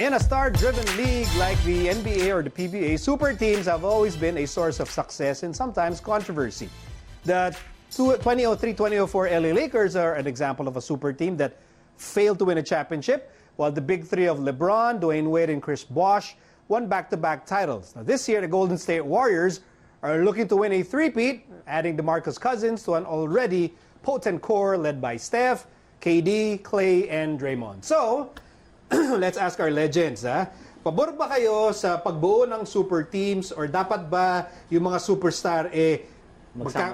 In a star-driven league like the NBA or the PBA, super teams have always been a source of success and sometimes controversy. The 2003-2004 LA Lakers are an example of a super team that failed to win a championship, while the big three of LeBron, Dwayne Wade, and Chris Bosh won back-to-back titles. Now, this year, the Golden State Warriors are looking to win a three-peat, adding DeMarcus Cousins to an already potent core led by Steph, KD, Clay, and Draymond. So, let's ask our legends, ha? Pabor ba kayo sa pagbuo ng super teams or dapat ba yung mga superstar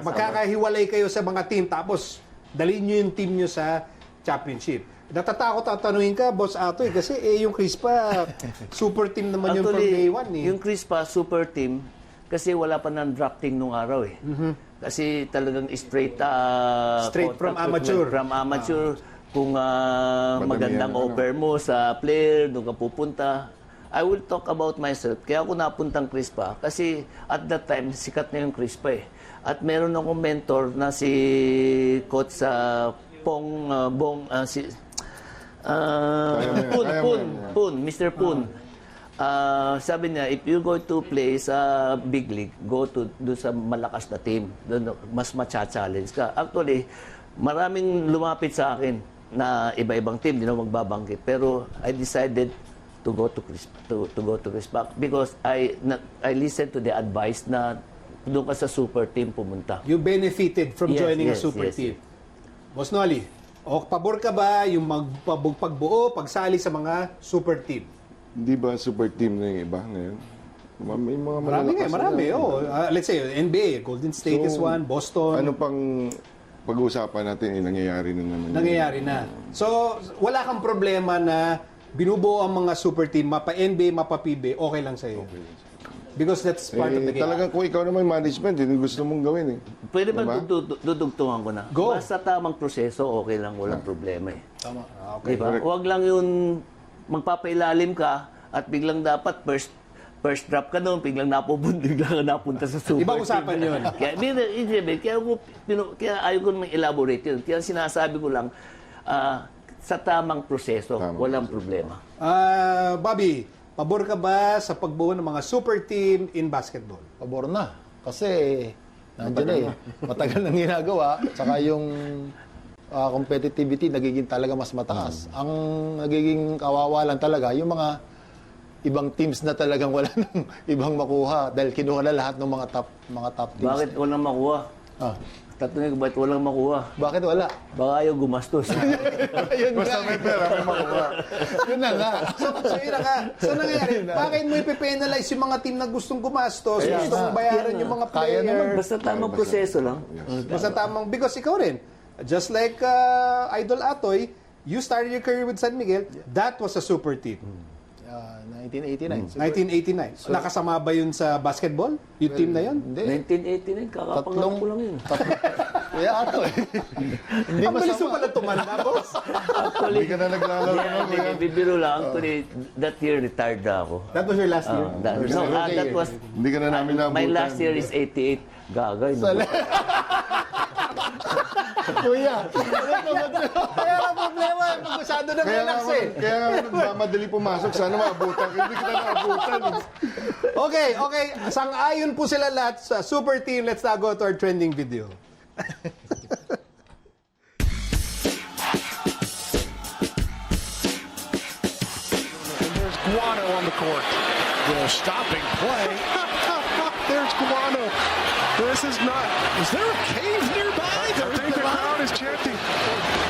magkakahiwalay kayo sa mga team tapos dalhin nyo yung team nyo sa championship? Natatakot ang tanungin ka, Boss Atoy, kasi yung Chris pa, super team naman yung from day one. Yung Chris pa, super team, kasi wala pa ng drafting nung araw eh. Kasi talagang straight from amateur. From amateur. Kung magandang offer mo sa player, doon ka pupunta. I will talk about myself. Kaya ako napuntang Crispa kasi at that time, sikat na yung Crispa eh. At meron akong mentor na si Coach Mr. Poon. Sabi niya, if you go to play sa big league, go to do sa malakas na team. Doon mas matcha-challenge ka. Actually, maraming lumapit sa akin na iba-ibang team, di na magbabanggit. Pero I decided to go to Crispa because I listened to the advice na doon ka sa super team pumunta. You benefited from joining a super team. Boss Noli, pabor ka ba yung pagbuo, pagsali sa mga super team? Hindi ba super team na yung iba ngayon? May mga marami. Let's say, NBA, Golden State is one, Boston. Ano pang pag-uusapan natin, nangyayari na naman. Nangyayari na. So, wala kang problema na binubuo ang mga super team, mapa-NBA, mapa-PB, okay lang sa'yo. Okay. Because that's part of the game. Talagang kung ikaw naman management, yun gusto mong gawin eh. Pwede ba dudugtungan ko na? Go. Basta tamang proseso, okay lang, walang problema eh. Tama. Okay. Diba? Huwag lang yung magpapailalim ka at biglang dapat first drop ka doon, biglang napunta sa super. Ibang usapan yun. Kaya ayaw ko naman elaborate yun. Kaya sinasabi ko lang, sa tamang proseso, walang problema. Bobby, pabor ka ba sa pagbuo ng mga super team in basketball? Pabor na. Kasi, nandiyan na eh. Matagal nang ginagawa. Saka yung competitivity nagiging talaga mas mataas. Ang nagiging kawawa lang talaga, yung mga ibang teams na talagang wala nang ibang makuha dahil kinuha na lahat ng mga top teams. Bakit walang makuha? Tatanungin ko, bakit walang makuha? Bakit wala? Baka ayaw gumastos. Yun Basta may pera, may makuha. Yun na nga. So yun na nga. So nangyayari, bakit mo ipipenalize yung mga team na gustong gumastos, gustong bayaran yung mga player? Basta tamang proseso lang. Basta tamang, because ikaw rin, just like Idol Atoy, you started your career with San Miguel, that was a super team. 1989. 1989. Nakasama ba yun sa basketball? Yung team na yun? Hindi. 1989, kakapangalan ko lang yun. Kaya ato eh. Hindi Ang bilis mo pala tumanda, boss. Actually, Hindi ka na naglalaro. bibiro lang. Actually, that year retired na ako. That was your last year? That was, Hindi ka na namin nabutan. my last year is 88. Gagay. Kuya. Kaya ang problema, masyado na relax eh. Kaya madali pumasok. Sana maabutan. Hindi kita naabutan. Okay. Sang-ayon po sila lahat sa super team. Let's now go to our trending video. There's Guano on the court. Stopping play. There's Guano. This is not. Is there a cave nearby? I think the crowd is chanting.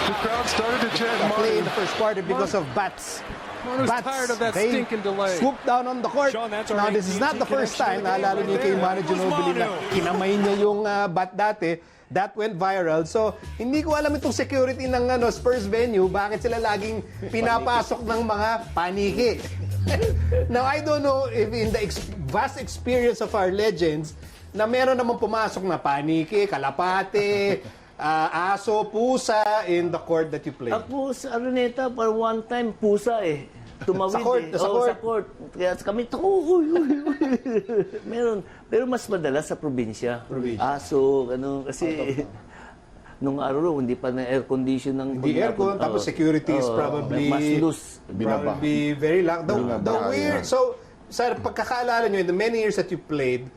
The crowd started to chant Play in Martin. the first quarter because of bats. Martin's tired of that They stinking delay. swoop down on the court. Sean, that's Now, our this is not the AT&T first time. connection Naalala niyo kay right Manu there. Ginobili na Manu. kinamay niya yung bat dati. That went viral. So, hindi ko alam itong security ng Spurs venue, bakit sila laging pinapasok ng mga paniki. Now, I don't know if in the vast experience of our legends, na meron naman pumasok na paniki, kalapate, aso, pusa in the court that you play. Ako sa Araneta, for one time, pusa eh. Tumawid Sa court, eh. sa Oo, court. sa court. Kaya kami, uy. Meron. Pero mas madalas sa probinsya. Aso, kasi nung araw, hindi pa na air condition ng Hindi aircon, tapos security is probably mas loose. probably very lang. The Binabaha, weird, yeah. so, sa pagkakaalala nyo, in the many years that you played,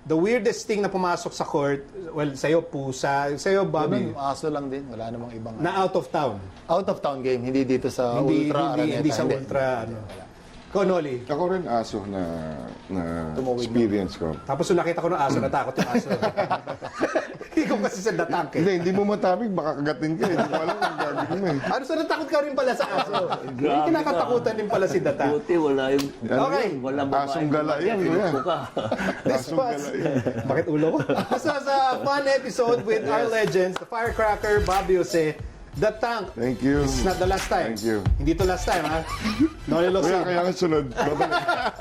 the weirdest thing na pumasok sa court, well, sa'yo pusa, sa'yo Bobby, Ganun, aso lang din. Wala namang ibang... na out of town. Out of town game, hindi dito sa Ultra Araneta. Hindi sa Ultra, ano. Ikaw, Noli. Ako rin aso na experience ko. Tapos nung nakita ko ng aso, natakot yung aso. Hindi ko kasi sa datang eh. Hindi mo matabig, baka kagatin ka. Hindi mo alam kung gagawin mo eh. Ano, so natakot ka rin pala sa aso. Hindi kinakatakutan din pala si Data. Buti, wala yung... Okay. Wala babae. Asong gala yan, Pinupo ka. This Asong was, gala yan. bakit ulo ko? This was a fun episode with our legends, the Firecracker, Bobby Jose, The Tank. Thank you. This is not the last time. Thank you. Hindi to last time, ha? Noli Kaya Locsin. ang sunod. Babalik.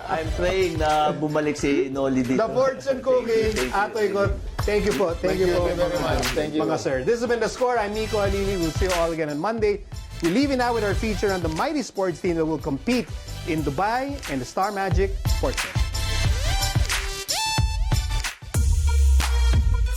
I'm praying na bumalik si Noli dito. The Fortune Cooking, Atoy ko. Thank you po. Thank you po. very much. Thank you. Mga sir. This has been The Score. I'm Nico Alili. We'll see you all again on Monday. We're leaving now with our feature on the mighty sports team that will compete in Dubai and the Star Magic Sports Fair.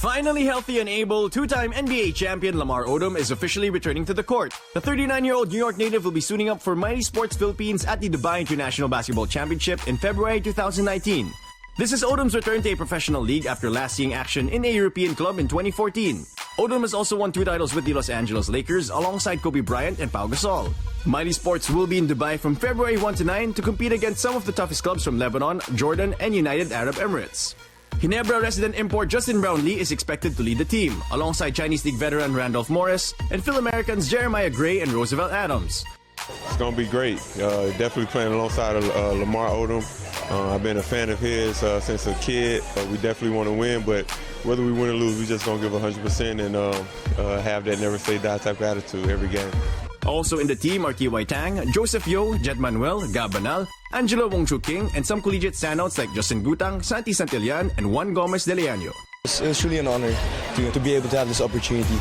Finally healthy and able, two-time NBA champion Lamar Odom is officially returning to the court. The 39-year-old New York native will be suiting up for Mighty Sports Philippines at the Dubai International Basketball Championship in February 2019. This is Odom's return to a professional league after last seeing action in a European club in 2014. Odom has also won 2 titles with the Los Angeles Lakers alongside Kobe Bryant and Pau Gasol. Mighty Sports will be in Dubai from February 1 to 9 to compete against some of the toughest clubs from Lebanon, Jordan, and United Arab Emirates. Ginebra resident import Justin Brownlee is expected to lead the team, alongside Chinese League veteran Randolph Morris and Phil-Americans Jeremiah Gray and Roosevelt Adams. It's going to be great. Definitely playing alongside Lamar Odom. I've been a fan of his since a kid. We definitely want to win, but whether we win or lose, we just going to give 100% and have that never say die type of attitude every game. Also in the team are T.Y. Tang, Joseph Yo, Jed Manuel, Gab Banal, Angelo Wongchu King, and some collegiate standouts like Justin Gutang, Santi Santillan, and Juan Gomez de Leaño. It's truly an honor to be able to have this opportunity.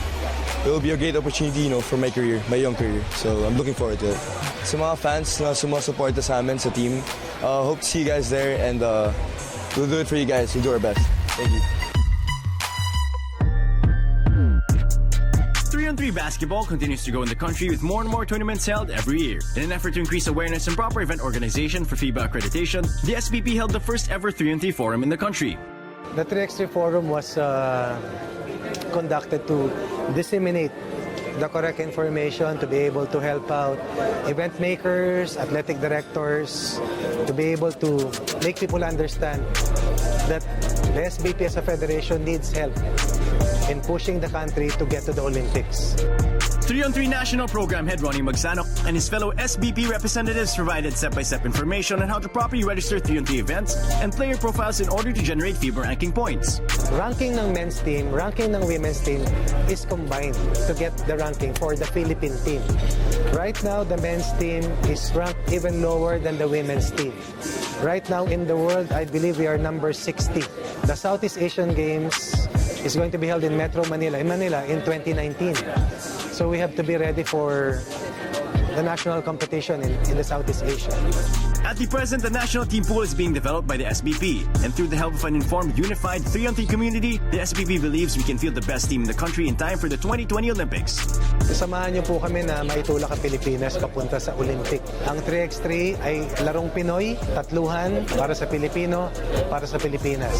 It will be a great opportunity, for my career, my young career. So I'm looking forward to it. Sa mga fans na sumusuporta sa amin sa team, hope to see you guys there and we'll do it for you guys. We'll do our best. Thank you. 3-on-3 basketball continues to go in the country with more and more tournaments held every year. In an effort to increase awareness and proper event organization for FIBA accreditation, the SBP held the first ever 3-on-3 forum in the country. The 3x3 Forum was conducted to disseminate the correct information, to be able to help out event makers, athletic directors, to be able to make people understand that the SBP as a federation needs help in pushing the country to get to the Olympics. 3-on-3 National Program Head Ronnie Magsanok and his fellow SBP representatives provided step-by-step information on how to properly register 3-on-3 events and player profiles in order to generate FIBA ranking points. Ranking ng men's team, ranking ng women's team is combined to get the ranking for the Philippine team. Right now, the men's team is ranked even lower than the women's team. Right now in the world, I believe we are number 60. The Southeast Asian Games is going to be held in Metro Manila, in 2019. So we have to be ready for the national competition in the Southeast Asia. At the present, the national team pool is being developed by the SBP, and through the help of an informed, unified 3-on-3 community, the SBP believes we can field the best team in the country in time for the 2020 Olympics. Samahan niyo po kami na maitulak ang Pilipinas papunta sa Olympic. Ang 3x3 ay larong Pinoy, tatluhan para sa Pilipino, para sa Pilipinas.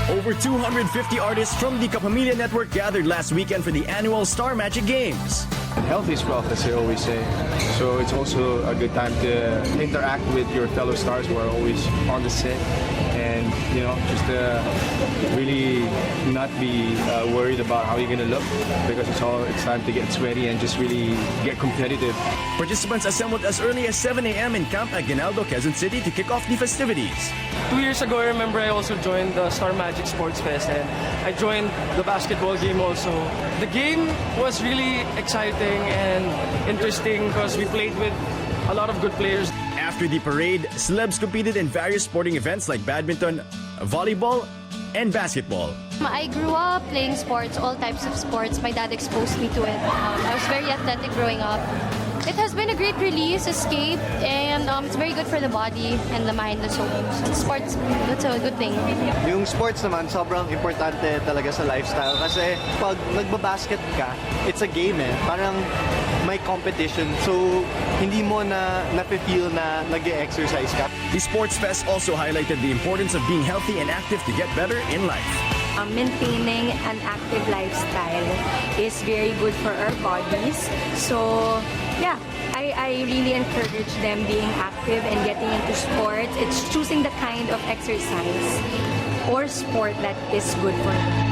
Over 250 artists from the Kapamilya Network gathered last weekend for the annual Star Magic Games. Health is wealth, as they always say. So it's also a good time to interact with your fellow stars who are always on the set, and just really not be worried about how you're gonna look, because it's time to get sweaty and just really get competitive. Participants assembled as early as 7 a.m. in camp at Ginaldo, Quezon City to kick off the festivities. 2 years ago, I remember I also joined the Star Magic Sports Fest, and I joined the basketball game also. The game was really exciting and interesting because we played with a lot of good players. After the parade, celebs competed in various sporting events like badminton, volleyball, and basketball. I grew up playing sports, all types of sports. My dad exposed me to it. I was very athletic growing up. It has been a great release, escape, and it's very good for the body and the mind and soul. So sports, that's a good thing. Yung sports naman, sobrang importante talaga sa lifestyle kasi pag nagbabasket ka, it's a game eh. Parang may competition. So, hindi mo na nafe-feel na nag-exercise ka. The Sports Fest also highlighted the importance of being healthy and active to get better in life. Maintaining an active lifestyle is very good for our bodies. So, yeah, I really encourage them being active and getting into sports. It's choosing the kind of exercise or sport that is good for them.